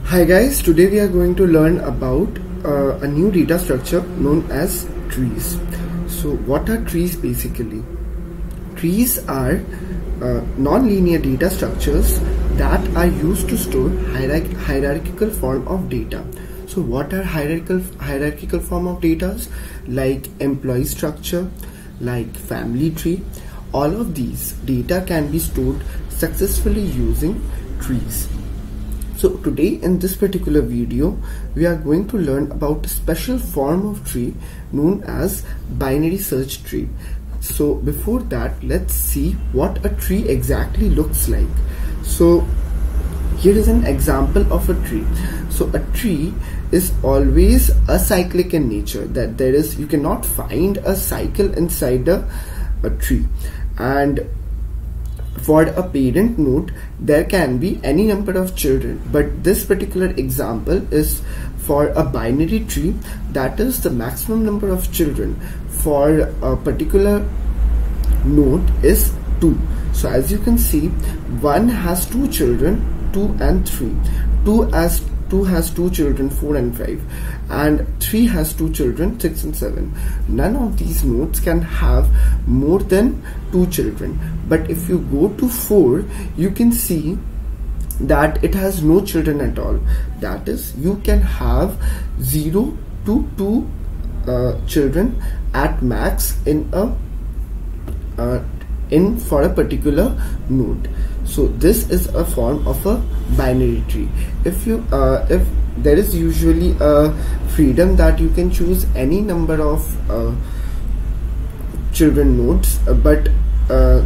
Hi guys, today we are going to learn about a new data structure known as trees. So what are trees basically? Trees are non-linear data structures that are used to store hierarchical form of data. So what are hierarchical form of data? Like employee structure, like family tree. All of these data can be stored successfully using trees. So today in this particular video, we are going to learn about a special form of tree known as binary search tree. So before that, let's see what a tree exactly looks like. So here is an example of a tree. So a tree is always acyclic in nature, that you cannot find a cycle inside a tree. And for a parent node, there can be any number of children, but this particular example is for a binary tree, that is the maximum number of children for a particular node is 2. So as you can see, 1 has 2 children, 2 and 3. 2 has 2 children, 4 and 5, and 3 has 2 children, 6 and 7. None of these nodes can have more than 2 children, but if you go to 4, you can see that it has no children at all. That is, you can have 0 to 2 children at max for a particular node. So this is a form of a binary tree. If there is usually a freedom that you can choose any number of children nodes, but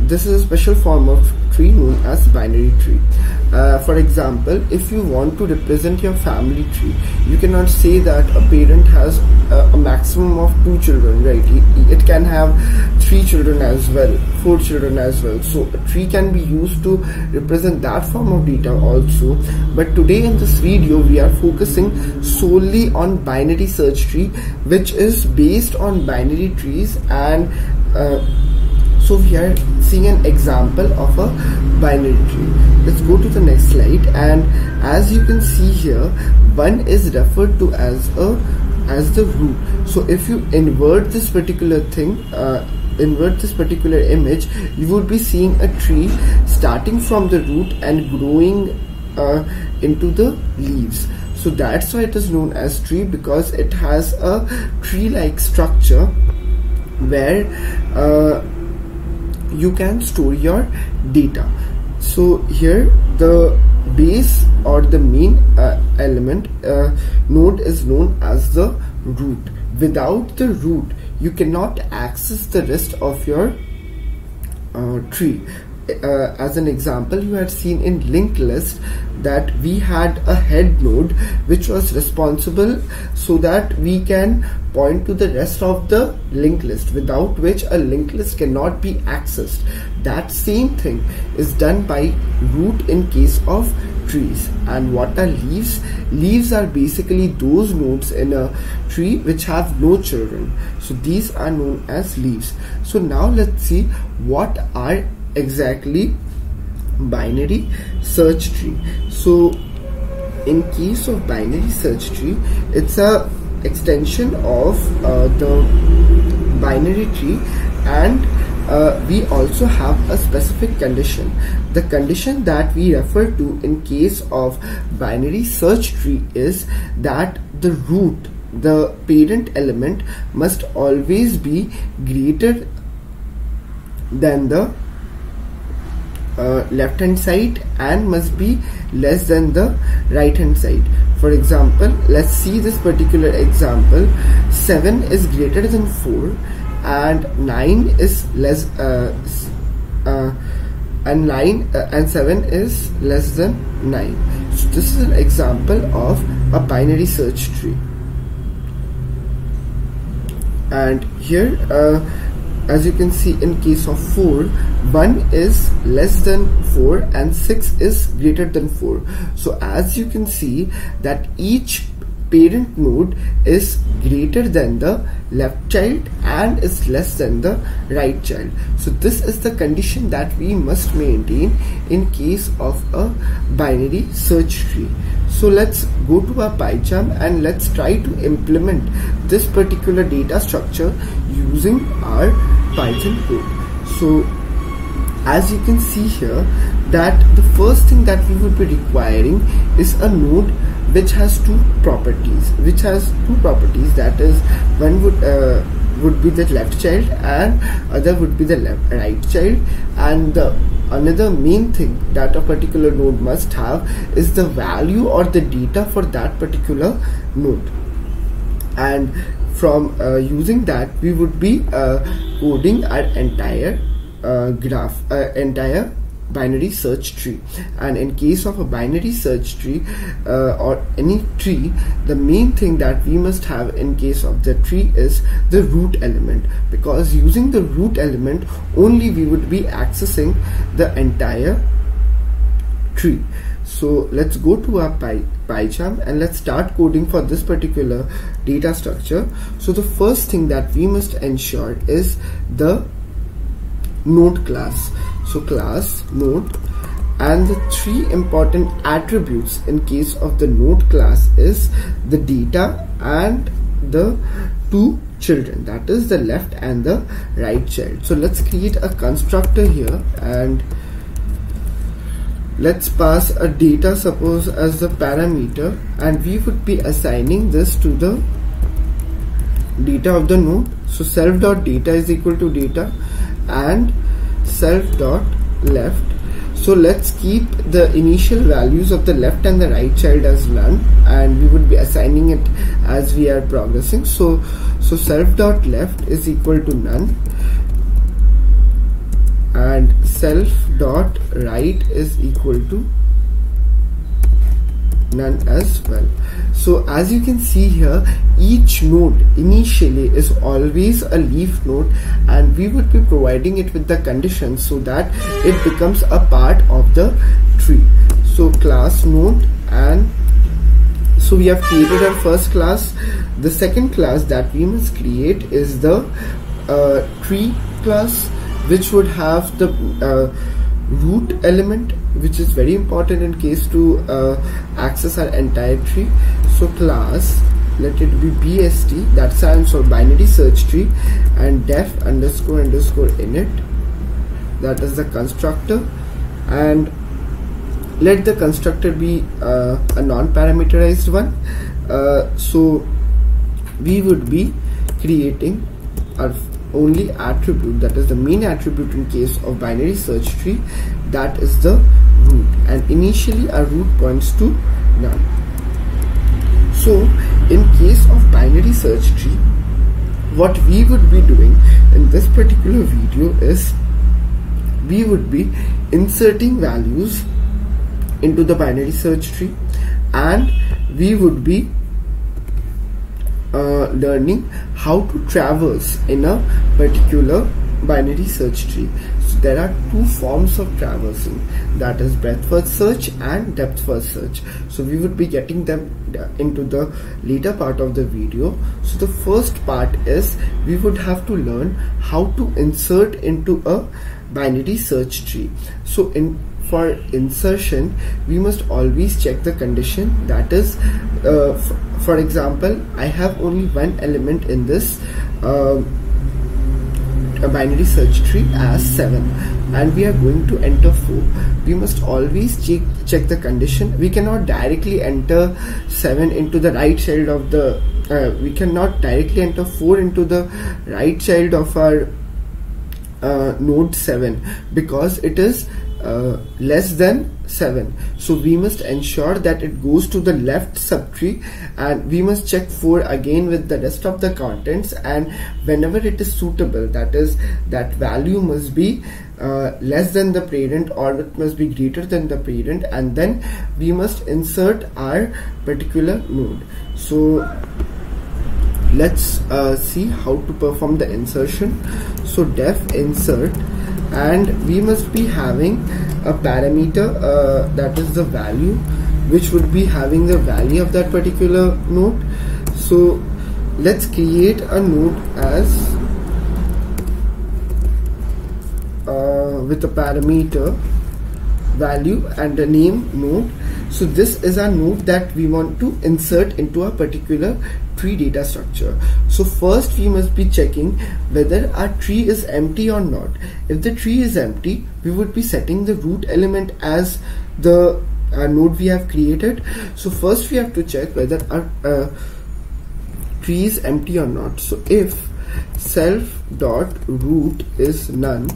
this is a special form of tree known as binary tree. For example, if you want to represent your family tree, you cannot say that a parent has a maximum of 2 children, right? It can have 3 children as well, 4 children as well. So a tree can be used to represent that form of data also. But today in this video, we are focusing solely on binary search tree, which is based on binary trees. And so we are seeing an example of a binary tree. Let's go to the next slide, and as you can see here, 1 is referred to as the root. So if you invert this particular thing, invert this particular image, you would be seeing a tree starting from the root and growing into the leaves. So that's why it is known as tree, because it has a tree-like structure where you can store your data. So here the base or the main element node is known as the root. Without the root, you cannot access the rest of your tree. As an example, you had seen in linked list that we had a head node which was responsible so that we can point to the rest of the linked list, without which a linked list cannot be accessed. That same thing is done by root in case of trees. And what are leaves? Leaves are basically those nodes in a tree which have no children. So these are known as leaves. So now let's see what are exactly binary search tree. So in case of binary search tree, it's a extension of the binary tree, and we also have a specific condition. The condition that we refer to in case of binary search tree is that the root, the parent element, must always be greater than the left hand side and must be less than the right hand side. For example, let's see this particular example. 7 is greater than 4 and 9 is less and 7 is less than 9. So this is an example of a binary search tree. And here as you can see, in case of 4, 1 is less than 4 and 6 is greater than 4. So as you can see that each parent node is greater than the left child and is less than the right child. So this is the condition that we must maintain in case of a binary search tree. So let's go to our PyCharm and let's try to implement this particular data structure using our Python code. So as you can see here, that the first thing that we would be requiring is a node which has two properties, that is, one would be the left child and other would be the right child, and the another main thing that a particular node must have is the value or the data for that particular node. And from using that, we would be coding our entire entire binary search tree. And in case of a binary search tree or any tree, the main thing that we must have in case of the tree is the root element, because using the root element only we would be accessing the entire tree. So let's go to our PyCharm and let's start coding for this particular data structure. So the first thing that we must ensure is the node class. So class node, and the three important attributes in case of the node class is the data and the two children, that is the left and the right child. So let's create a constructor here and let's pass a data, suppose, as the parameter, and we would be assigning this to the data of the node. So self.data is equal to data and self.left. So let's keep the initial values of the left and the right child as none, and we would be assigning it as we are progressing. So self.left is equal to none and self.right is equal to none as well. So as you can see here, each node initially is always a leaf node, and we would be providing it with the conditions so that it becomes a part of the tree. So class node, and so we have created our first class. The second class that we must create is the tree class, which would have the root element, which is very important in case to access our entire tree. So class, let it be BST, that stands for binary search tree, and def underscore underscore init, that is the constructor, and let the constructor be a non-parameterized one. So we would be creating our only attribute, that is the main attribute in case of binary search tree, that is the root, and initially our root points to none. So in case of binary search tree, what we would be doing in this particular video is we would be inserting values into the binary search tree, and we would be learning how to traverse in a particular binary search tree. So there are two forms of traversing, that is breadth first search and depth first search. So we would be getting them into the later part of the video. So the first part is we would have to learn how to insert into a binary search tree. So for insertion, we must always check the condition, that is, for example, I have only one element in this a binary search tree as 7, and we are going to enter 4. We must always check the condition. We cannot directly enter 7 into the right child of the we cannot directly enter 4 into the right child of our node 7, because it is less than 7. So we must ensure that it goes to the left subtree, and we must check 4 again with the rest of the contents, and whenever it is suitable, that is, that value must be less than the parent or it must be greater than the parent, and then we must insert our particular node. So let's see how to perform the insertion. So def insert, and we must be having a parameter that is the value, which would be having the value of that particular node. So let's create a node as with a parameter value and the name node. So this is our node that we want to insert into a particular tree data structure. So first we must be checking whether our tree is empty or not. If the tree is empty, we would be setting the root element as the node we have created. So first we have to check whether our tree is empty or not. So if self dot root is none,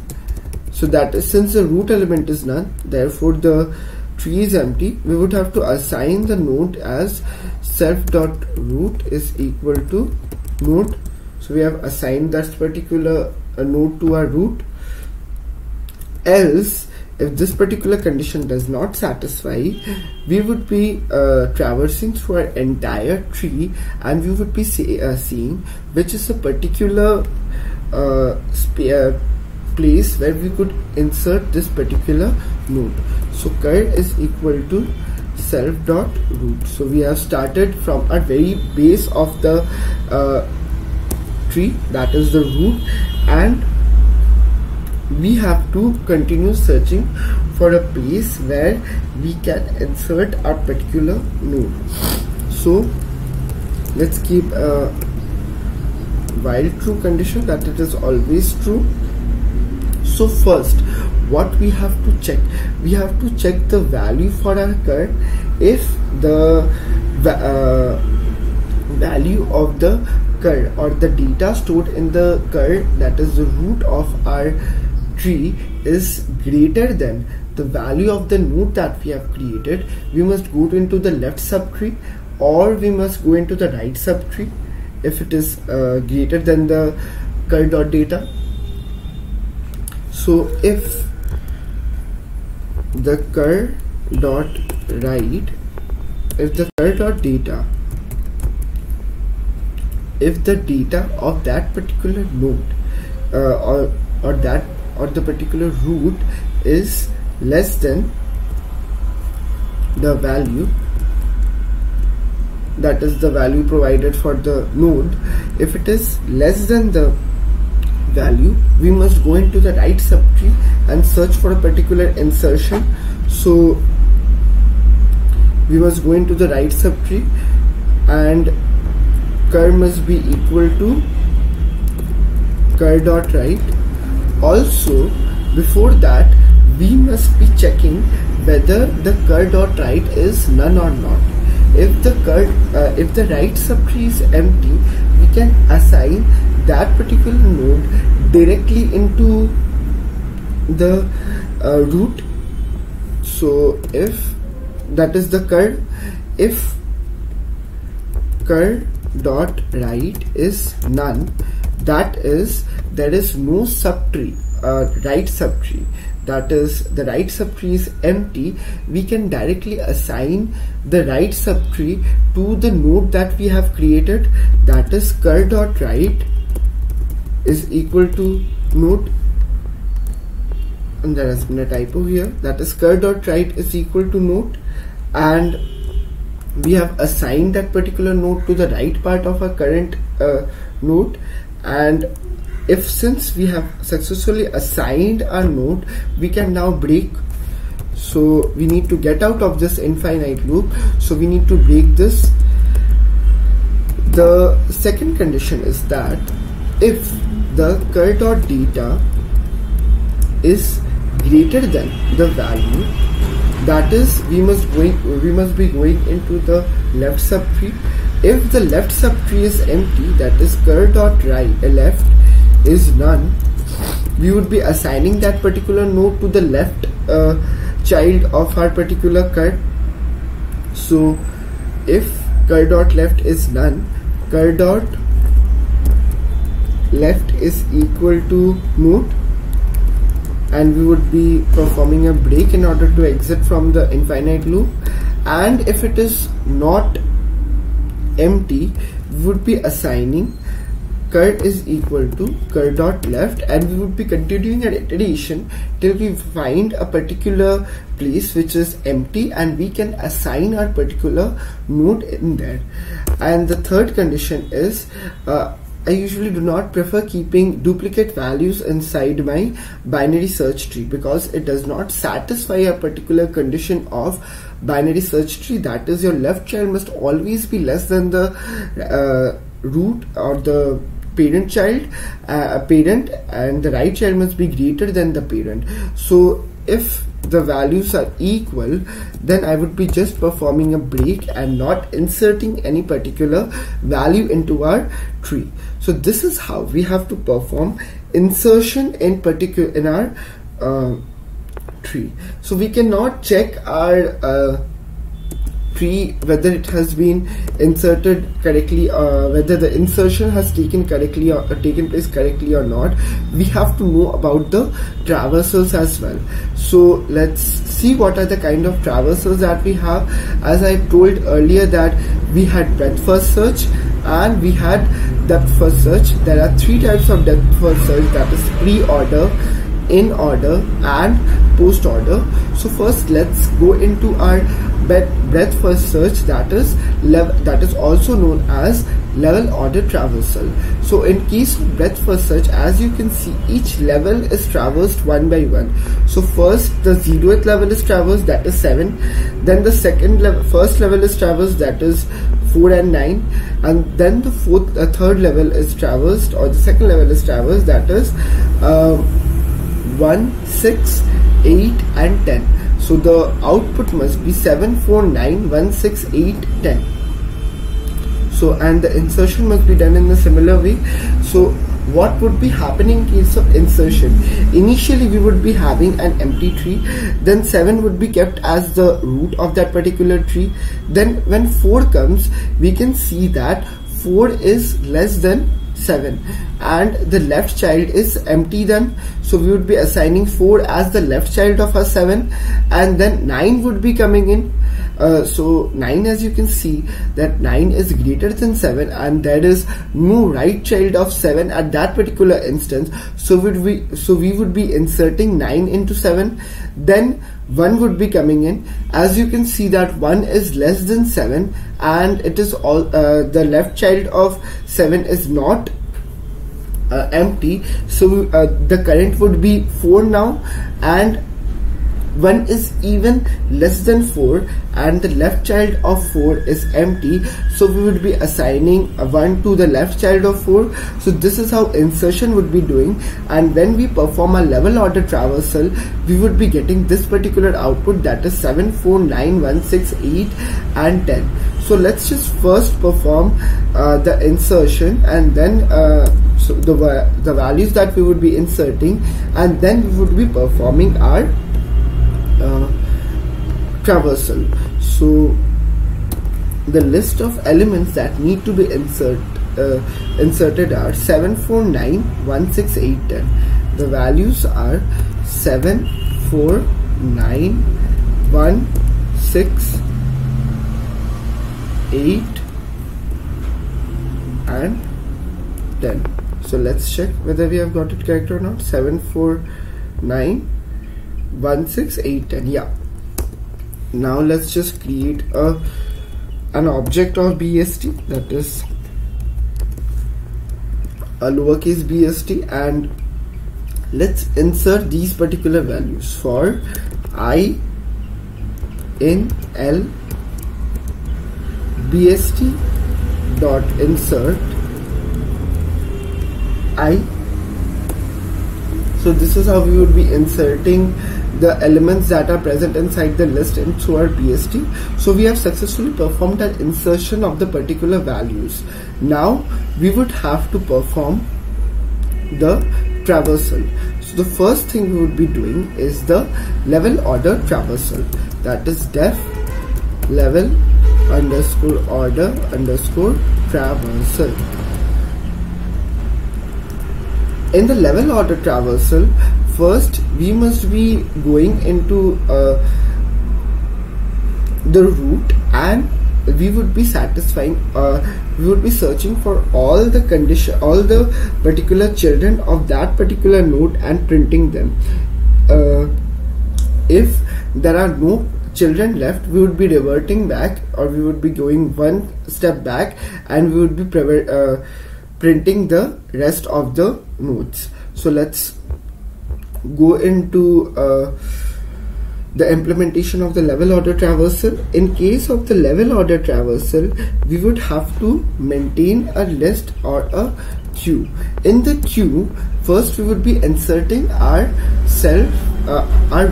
so that is, since the root element is none, therefore the tree is empty, we would have to assign the node as self dot root is equal to node. So we have assigned that particular node to our root. Else, if this particular condition does not satisfy, we would be traversing through our entire tree, and we would be seeing which is a particular place where we could insert this particular node. So cur is equal to self dot root. So we have started from a very base of the tree, that is the root, and we have to continue searching for a place where we can insert our particular node. So let's keep a while true condition, that it is always true. So first what we have to check, we have to check the value for our cur. If the value of the cur or the data stored in the cur, that is the root of our tree, is greater than the value of the node that we have created, we must go into the left subtree, or we must go into the right subtree if it is greater than the cur.data. So if the cur.write, if the cur.data, if the data of that particular node or the particular root is less than the value, that is the value provided for the node, if it is less than the value, we must go into the right subtree and search for a particular insertion. So we must go into the right subtree, and cur must be equal to cur.write. Also, before that, we must be checking whether the cur.write is none or not. If the right subtree is empty, we can assign that particular node directly into the root. So if that is the cur, if cur.write is none, that is, there is no subtree, right subtree, that is the right subtree is empty, we can directly assign the right subtree to the node that we have created, that is cur.write is equal to node, and there has been a typo here, that is cur.write is equal to node, and we have assigned that particular node to the right part of our current node. And if, since we have successfully assigned our node, we can now break. So we need to get out of this infinite loop, so we need to break this. The second condition is that if the cur.data is greater than the value, that is, we must be going into the left subtree. If the left subtree is empty, that is cur.left is none, we would be assigning that particular node to the left child of our particular cur. So if cur.left is none, cur.left is equal to node, and we would be performing a break in order to exit from the infinite loop. And if it is not empty, we would be assigning cur is equal to cur.left, and we would be continuing an iteration till we find a particular place which is empty, and we can assign our particular node in there. And the third condition is I usually do not prefer keeping duplicate values inside my binary search tree, because it does not satisfy a particular condition of binary search tree, that is, your left child must always be less than the root or the parent child, parent, and the right child must be greater than the parent. So if the values are equal, then I would be just performing a break and not inserting any particular value into our tree. So this is how we have to perform insertion in particular in our tree. So we cannot check our tree whether it has been inserted correctly, whether the insertion has taken place correctly or not. We have to know about the traversals as well. So let's see what are the kind of traversals that we have. As I told earlier that we had breadth first search and we had depth first search. There are three types of depth first search, that is pre-order, in order and post order. So first let's go into our breadth first search, that is also known as level order traversal. So in case of breadth first search, as you can see, each level is traversed one by one. So first the 0th level is traversed, that is 7. Then the first level is traversed, that is 4 and 9, and then the third level is traversed, or the second level is traversed, that is 1, 6, 8 and 10. So the output must be 7, 4, 9, 1, 6, 8, 10. So, and the insertion must be done in a similar way. So what would be happening in case of insertion? Initially we would be having an empty tree, then 7 would be kept as the root of that particular tree. Then when 4 comes, we can see that 4 is less than 7 and the left child is empty then, so we would be assigning 4 as the left child of our 7, and then 9 would be coming in. So 9, as you can see, that 9 is greater than 7 and there is no right child of 7 at that particular instance, so we would be inserting 9 into 7. Then 1 would be coming in. As you can see that 1 is less than 7 and it is all the left child of 7 is not empty, so the current would be 4 now, and 1 is even less than 4 and the left child of 4 is empty, so we would be assigning a 1 to the left child of 4. So this is how insertion would be doing, and when we perform a level order traversal, we would be getting this particular output, that is 7, 4, 9, 1, 6, 8 and 10. So let's just first perform the insertion, and then so the values that we would be inserting, and then we would be performing our traversal. So the list of elements that need to be inserted are 7, 4, 9, 1, 6, 8, 10. The values are 7, 4, 9, 1, 6, 8 and 10. So let's check whether we have got it correct or not. 7, 4, 9, 1, 6, 8, 10. Yeah. Now let's just create an object of BST, that is a lowercase bst, and let's insert these particular values. For I in L bst dot insert I. So this is how we would be inserting the elements that are present inside the list into our BST. So we have successfully performed an insertion of the particular values. Now we would have to perform the traversal. So the first thing we would be doing is the level order traversal, that is def level underscore order underscore traversal. In the level order traversal, first we must be going into the root, and we would be satisfying we would be searching for all the particular children of that particular node and printing them. If there are no children left, we would be reverting back, or we would be going one step back, and we would be printing the rest of the nodes. So let's go into the implementation of the level order traversal. In case of the level order traversal, we would have to maintain a list or a queue. In the queue, first we would be inserting our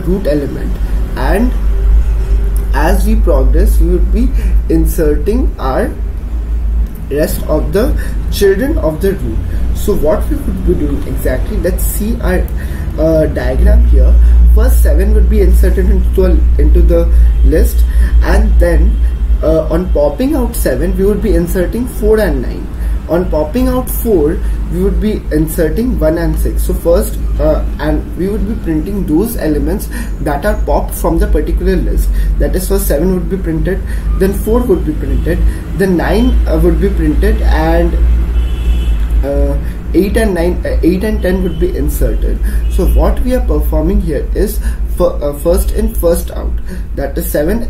root element, and as we progress we would be inserting our rest of the children of the root. So what we would be doing exactly, let's see our diagram here. First 7 would be inserted into the list, and then on popping out 7 we would be inserting 4 and 9. On popping out 4 we would be inserting 1 and 6. So first and we would be printing those elements that are popped from the particular list. That is, first 7 would be printed, then 4 would be printed, then 9 would be printed, and 8 and 10 would be inserted. So what we are performing here is first in first out. That is, 7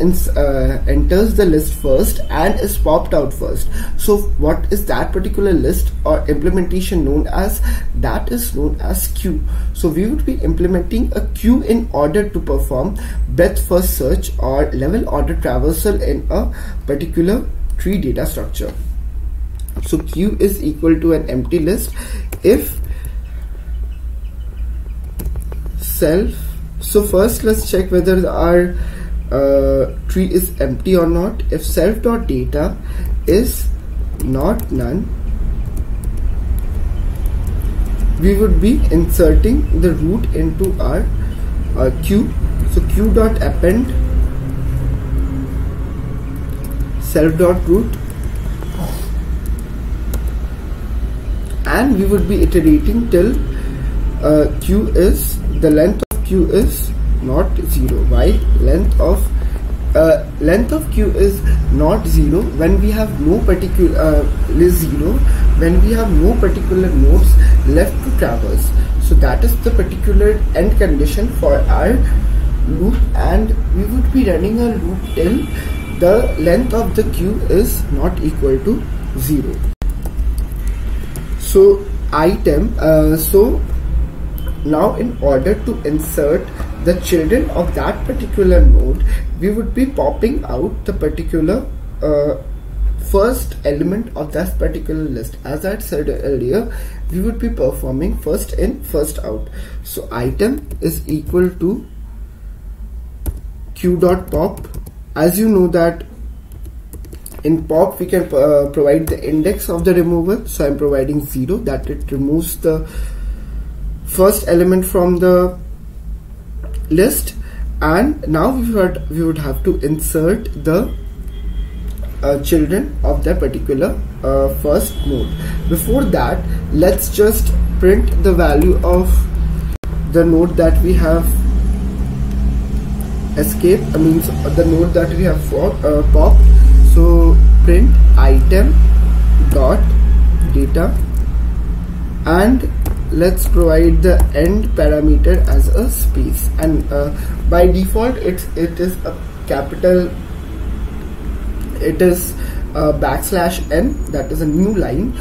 enters the list first and is popped out first. So what is that particular list or implementation known as? That is known as queue. So we would be implementing a queue in order to perform breadth first search or level order traversal in a particular tree data structure. So queue is equal to an empty list if self. So first let's check whether our tree is empty or not. If self.data is not none, we would be inserting the root into our queue. So queue.append self.root, and we would be iterating till queue is, the length of queue is not 0. Why? Length of queue is not 0 when we have no particular is 0 when we have no particular nodes left to traverse. So that is the particular end condition for our loop, and we would be running a loop till the length of the queue is not equal to 0. So item, so now in order to insert the children of that particular node, we would be popping out the particular first element of that particular list. As I said earlier, we would be performing first in first out. So item is equal to queue.pop. As you know that in pop we can provide the index of the removal, so I'm providing 0, that it removes the first element from the list. And now we would have to insert the children of that particular first node. Before that, let's just print the value of the node that we have escaped, means the node that we have popped. So print item dot data, and let's provide the end parameter as a space, and by default it is a capital, it is \n, that is a new line,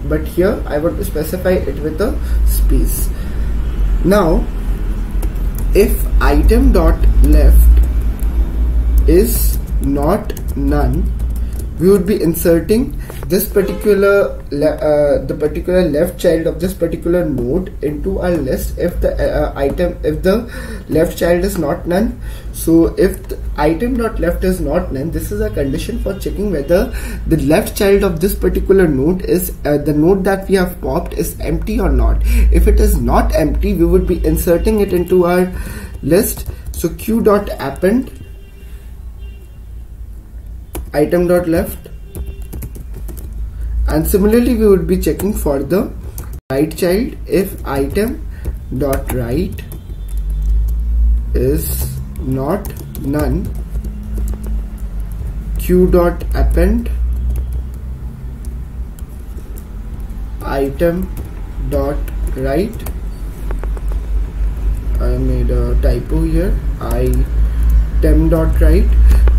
but here I want to specify it with a space. Now if item dot left is not none, we would be inserting this particular the particular left child of this particular node into our list if the if the left child is not none. So if the item dot left is not none, this is a condition for checking whether the left child of this particular node is the node that we have popped is empty or not. If it is not empty, we would be inserting it into our list. So queue.append item dot left, and similarly we would be checking for the right child. If item dot right is not none, queue dot append item dot right, I made a typo here, item dot right.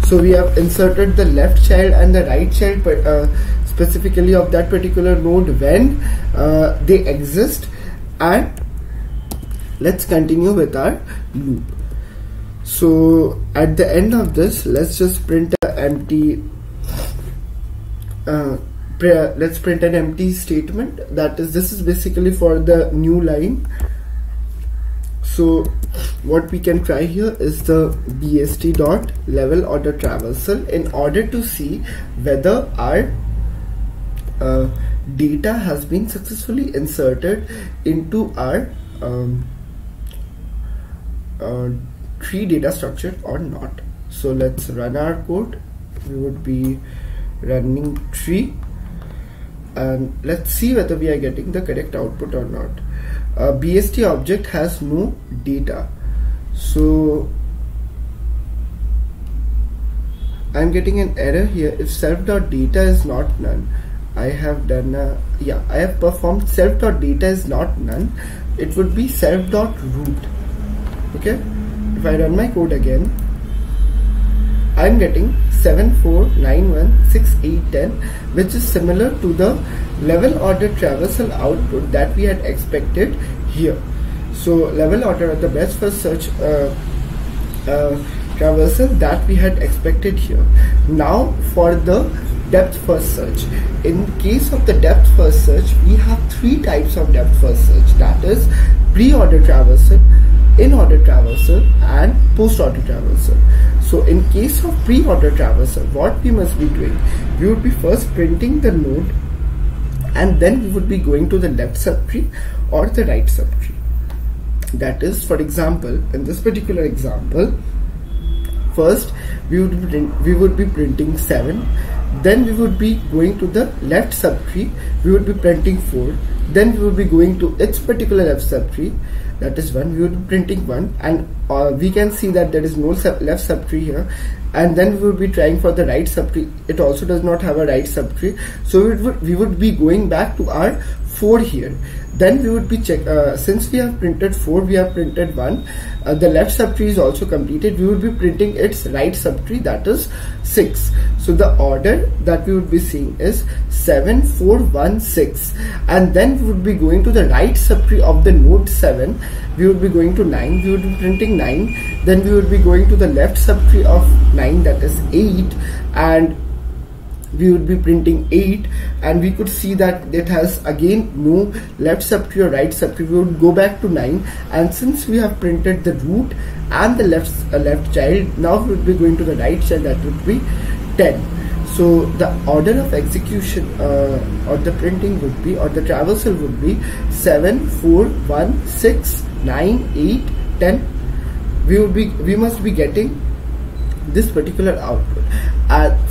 So we have inserted the left child and the right child specifically of that particular node when they exist. And let's continue with our loop. So at the end of this, let's just print an empty let's print an empty statement. That is, this is basically for the new line. So what we can try here is the bst dot level order traversal in order to see whether our data has been successfully inserted into our tree data structure or not. So let's run our code. We would be running tree, and let's see whether we are getting the correct output or not. BST object has no data, so I'm getting an error here. If self.data is not none, I have done I have performed self.data is not none. It would be self.root. Okay, if I run my code again, I'm getting 74916810, which is similar to the level order traversal output that we had expected here. So level order at the best first search traversal that we had expected here. Now for the depth first search. In case of the depth first search, we have three types of depth first search, that is pre-order traversal, in-order traversal, and post-order traversal. So in case of pre-order traversal, what we must be doing, we would be first printing the node, and then we would be going to the left subtree or the right subtree. That is, for example, in this particular example, first we would be printing 7, then we would be going to the left subtree, we would be printing 4, then we would be going to its particular left subtree, that is 1, we would be printing 1, and we can see that there is no left subtree here, and then we would be trying for the right subtree. It also does not have a right subtree, so we would be going back to our 4 here. Then we would be since we have printed 4, we have printed 1, the left subtree is also completed, we would be printing its right subtree, that is 6. So the order that we would be seeing is 7 4 1 6, and then we would be going to the right subtree of the node 7, we would be going to 9, we would be printing 9, then we would be going to the left subtree of 9, that is 8, and we would be printing 8, and we could see that it has again no left subtree or right subtree. We would go back to 9, and since we have printed the root and the left child, now we would be going to the right child, that would be 10. So the order of execution or the printing would be, or the traversal would be 7 4 1 6 9 8 10. We must be getting this particular output.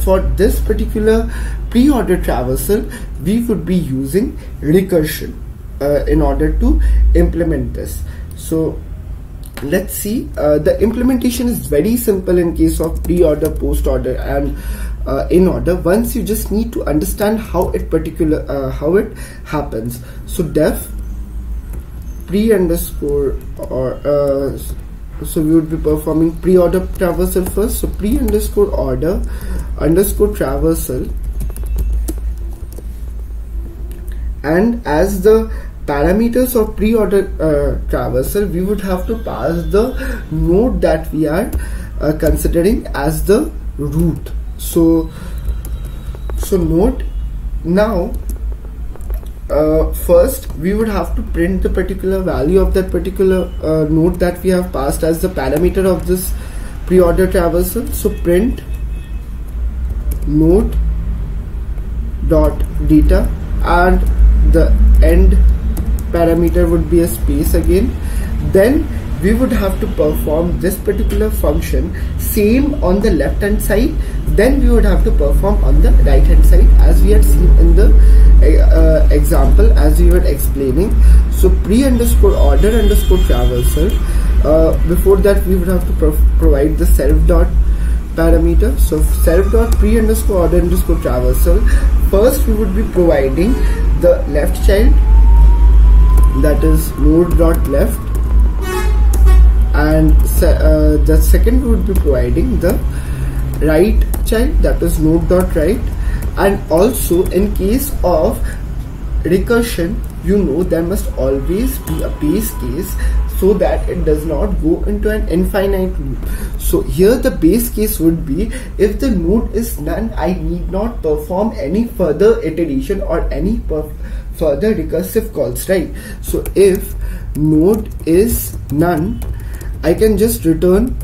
For this particular pre-order traversal, we would be using recursion in order to implement this. So let's see. The implementation is very simple in case of pre-order, post-order, and in order. Once you just need to understand how it happens. So def pre underscore or so we would be performing pre-order traversal first. So pre underscore order underscore traversal, and as the parameters of pre-order traversal, we would have to pass the node that we are considering as the root. So note now, first we would have to print the particular value of that particular node that we have passed as the parameter of this pre-order traversal. So print node dot data, and the end parameter would be a space again. Then we would have to perform this particular function same on the left hand side, then we would have to perform on the right hand side as we had seen in the example as we were explaining. So pre underscore order underscore traversal, before that we would have to provide the self dot parameter. So self dot pre underscore order underscore traversal, first we would be providing the left child, that is node dot left, and the second we would be providing the right child, that is node dot right, And also in case of recursion, you know, there must always be a base case so that it does not go into an infinite loop. So here the base case would be, if the node is none, I need not perform any further iteration or any further recursive calls, right? So if node is none, I can just return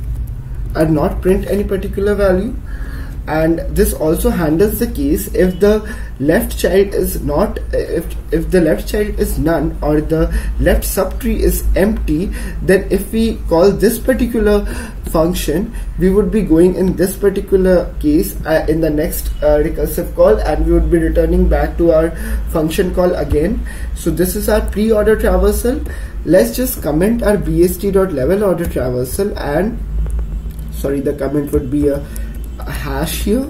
and not print any particular value. And this also handles the case if the left child is not, if the left child is none or the left subtree is empty, then if we call this particular function, we would be going in this particular case in the next recursive call, and we would be returning back to our function call again. So this is our preorder traversal. Let's just comment our bst.levelOrder traversal, and sorry, the comment would be a hash here,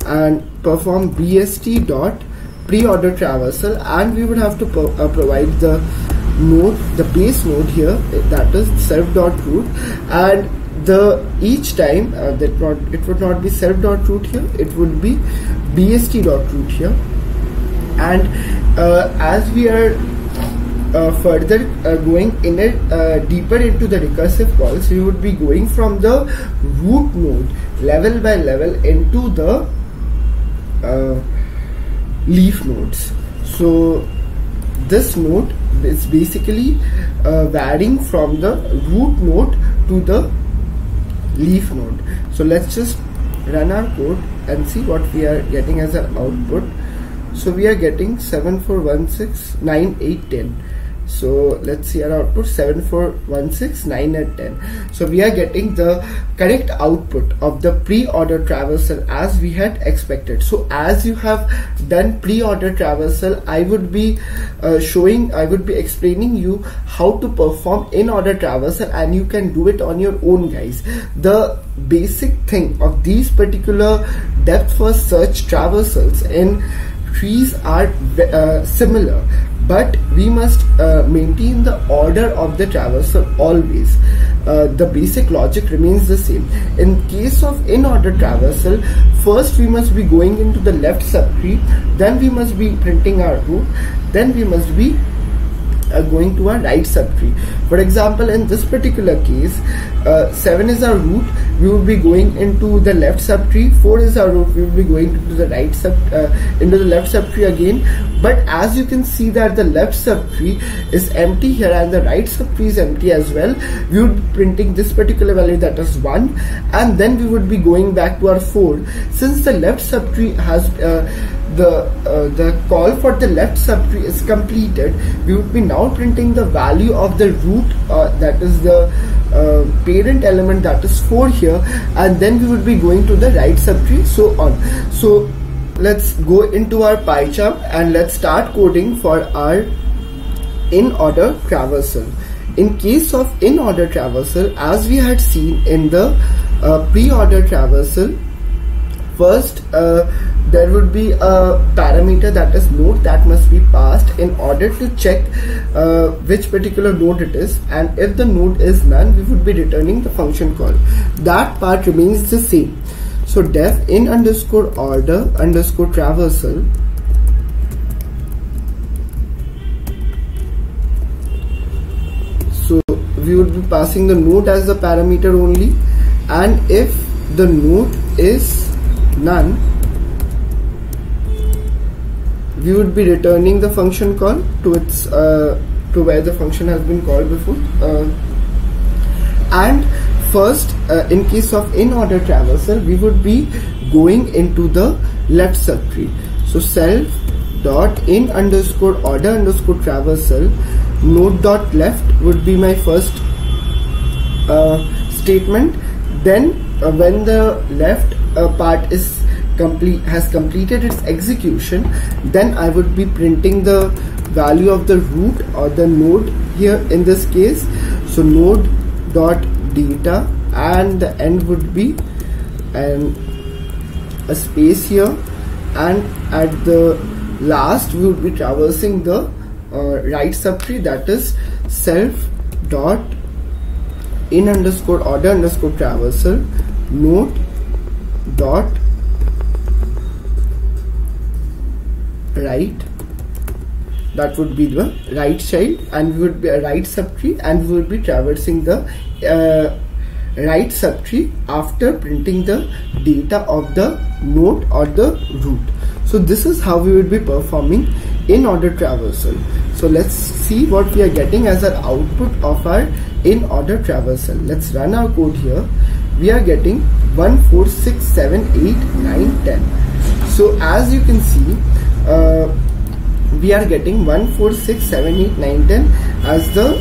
and perform bst dot preorder traversal, and we would have to provide the node, the base node here, that is self.root, and the each time it would not be self.root here, it would be bst.root here. And as we are further going in deeper into the recursive calls, we would be going from the root node level by level into the leaf nodes. So this node is basically varying from the root node to the leaf node. So let's just run our code and see what we are getting as an output. So we are getting 7 4 1 6 9 8 10. So let's see our output, 7 4 1 6 9 and 10. So we are getting the correct output of the preorder traversal as we had expected. So as you have done preorder traversal, I would be explaining you how to perform in-order traversal, and you can do it on your own, guys. The basic thing of these particular depth first search traversals in trees are similar, but we must maintain the order of the traversal always. The basic logic remains the same. In case of in-order traversal, first we must be going into the left subtree, then we must be printing our root, then we must be going to our right subtree. For example, in this particular case, 7 is our root, we will be going into the left subtree. 4 is our root, we will be going into the right into the left subtree again. But as you can see that the left subtree is empty here and the right subtree is empty as well, we would be printing this particular value, that is 1, and then we would be going back to our 4. Since the left subtree has the call for the left subtree is completed, we would be now printing the value of the root, that is the parent element, that is 4 here, and then we would be going to the right subtree, so on. So let's go into our PyCharm and let's start coding for our in-order traversal. In case of in-order traversal, as we had seen in the pre-order traversal, first there would be a parameter, that is node, that must be passed in order to check which particular node it is, and if the node is none, we would be returning the function call. That part remains the same. So def in_order_traversal, so we would be passing the node as the parameter only, and if the node is none, we would be returning the function call to its to where the function has been called before. And first, in case of in-order traversal, we would be going into the left subtree. So self.in_order_traversal node.left would be my first statement. Then when the left part is has completed its execution, then I would be printing the value of the root or the node here in this case. So node.data, and the end would be a space here, and at the last we would be traversing the right subtree, that is self.in_order_traversal node.data, right, that would be the right child, and we would be a right subtree, and we would be traversing the right subtree after printing the data of the node or the root. So this is how we would be performing in order traversal. So let's see what we are getting as our output of our in order traversal. Let's run our code here. We are getting 1 4 6 7 8 9 10. So as you can see, we are getting 1 4 6 7 8 9 10 as the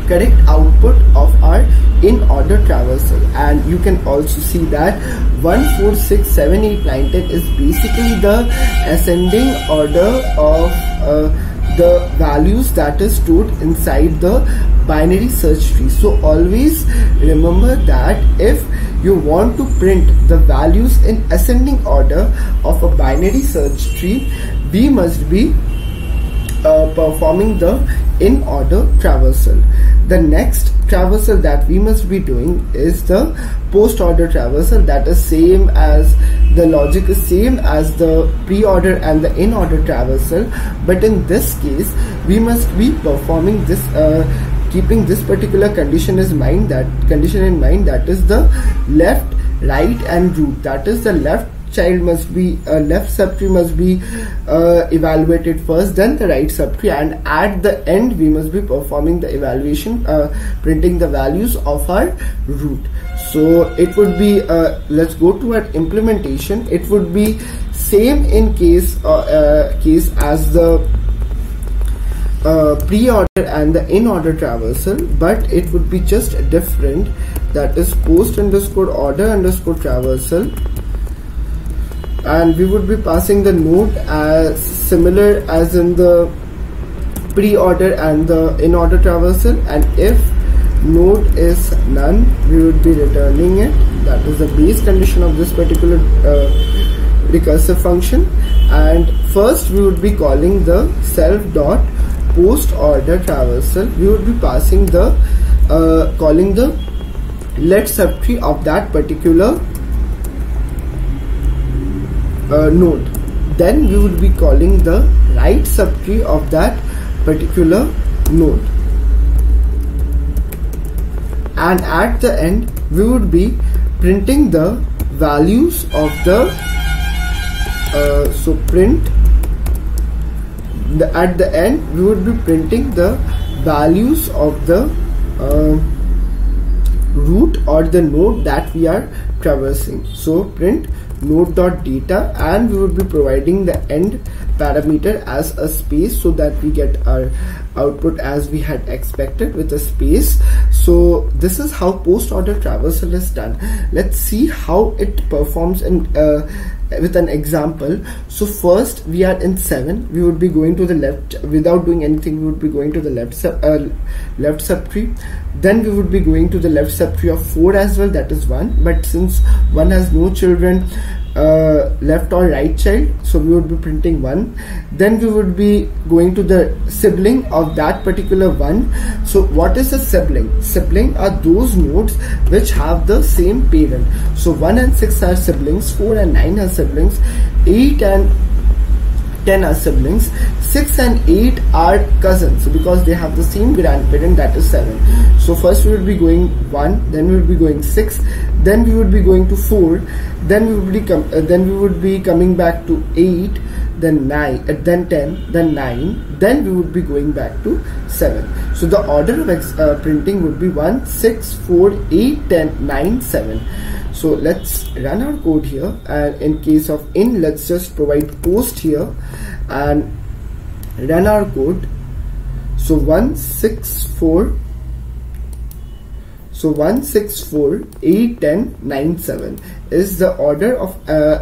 correct output of our in order traversal. And you can also see that 1 4 6 7 8 9 10 is basically the ascending order of the values that is stored inside the binary search tree. So always remember that if you want to print the values in ascending order of a binary search tree, we must be performing the in order traversal. The next traversal that we must be doing is the post order traversal. That is same as the logic is same as the pre-order and the in order traversal, but in this case we must be performing this keeping this particular condition in mind, that is the left, right and root. That is the left child must be left subtree must be evaluated first, then the right subtree, and at the end we must be performing the evaluation, printing the values of our root. So it would be let's go to our implementation. It would be same in case as the pre-order and the in-order traversal, but it would be just different. That is post_order_traversal, and we would be passing the node as similar as in the pre-order and the in-order traversal, and if node is none, we would be returning it. That is the base condition of this particular recursive function. And first we would be calling the self.postOrder traversal. We would be passing the calling the let subtree of that particular node. Then we would be calling the right subtree of that particular node, and at the end we would be printing the values of the at the end we would be printing the values of the root or the node that we are traversing. So print node.data, and we would be providing the end parameter as a space so that we get our output as we had expected with a space. So this is how post order traversal is done. Let's see how it performs in with an example. So first we are in 7, we would be going to the left without doing anything. We would be going to the left subtree, then we would be going to the left subtree of 4 as well, that is 1, but since 1 has no children left or right child, so we would be printing 1. Then we would be going to the sibling of that particular 1. So what is a sibling? Sibling are those nodes which have the same parent. So 1 and 6 are siblings, 4 and 9 are siblings, 8 and 10 are siblings, 6 and 8 are cousins, so because they have the same grandparent, that is 7. So first we would be going 1, then we would be going 6, then we would be going to 4, then we would be coming back to 8, then 9, then 10, then 9, then we would be going back to 7. So the order of printing would be 1 6 4 8 10 9 7. So let's run our code here, and in case of in, let's just provide post here and run our code. So 1 6 4 8 10 9 7 is the order of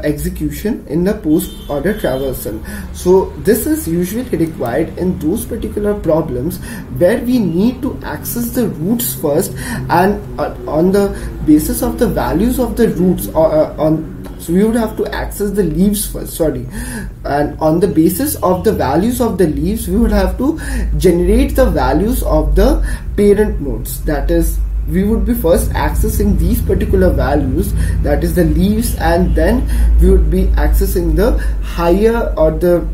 execution in the post order traversal. So this is usually required in those particular problems where we need to access the roots first, and on the basis of the values of the roots so we would have to access the leaves first, and on the basis of the values of the leaves we would have to generate the values of the parent nodes. That is we would be first accessing these particular values, that is the leaves, and then we would be accessing the higher or the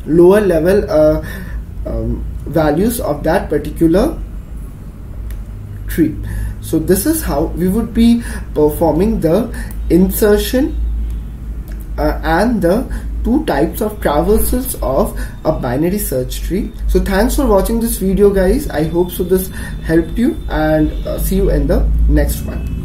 lower level values of that particular tree. So this is how we would be performing the insertion and the two types of traversals of a binary search tree. So thanks for watching this video, guys. I hope so this helped you, and see you in the next one.